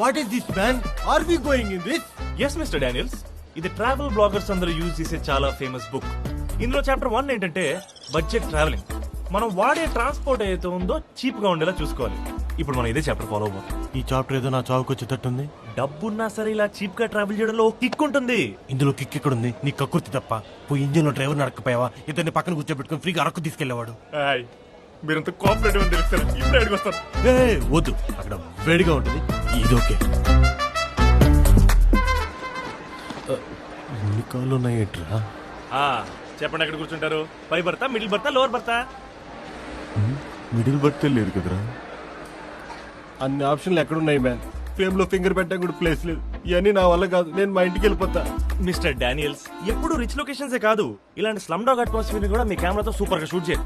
What is this man? Are we going in this? Yes mister Daniels, ఇది travel bloggers అందరూ use చేసే చాలా famous book. ఇందులో chapter 1 ఏంటంటే బడ్జెట్ ట్రావెలింగ్. మనం వాడే ట్రాన్స్పోర్ట్ ఏదైతే ఉందో చీప్ గా ఉండేలా చూసుకోవాలి. ఇప్పుడు మనం ఇదే చాప్టర్ ఫాలో అవ్వాలి. ఈ చాప్టర్ ఏదో నా చావుకు వచ్చేటట్టుంది. డబ్బున్నా సరే ఇలా చీప్ గా ట్రావెల్ చేయడంలో కిక్ ఉంటుంది. ఇందులో కిక్ ఎక్కడుంది? నీ కక్కుర్తి తప్ప. పోయి ఇంజిన్ లో డ్రైవర్ నడకపోయావా? ఇతన్ని పక్కన కూర్చోబెట్టుకుని ఫ్రీగా అరకు తీసుకెళ్లేవాడు. మీరంత కోఆపరేటివ్ అని తెలుస్తారు. ఇప్పుడు అడిగి వస్తారు. వద్దు, అక్కడ వేడిగా ఉంటుంది. ఇది ఓకే. ఎన్ని కాళ్ళు ఉన్నాయేట్రా? చెప్పండి, ఎక్కడ కూర్చుంటారు? పై బర్తా, మిడిల్ బర్తా, లోవర్ బర్తా? మిడిల్ బర్త్ లేదు కదరా. అన్ని ఆప్షన్లు ఎక్కడున్నాయి మ్యాన్? ఫ్రేమ్ లో ఫింగర్ పెట్టా కూడా ప్లేస్ లేదు. ఇవన్నీ నా వల్ల కాదు. నేను మా ఇంటికి వెళ్ళిపోతా. మిస్టర్ డానియల్స్, ఎప్పుడు రిచ్ లొకేషన్సే కాదు, ఇలాంటి స్లమ్ డాగ్ అట్మాస్ఫియర్ ని కూడా మీ కెమెరాతో సూపర్ గా షూట్ చేయండి.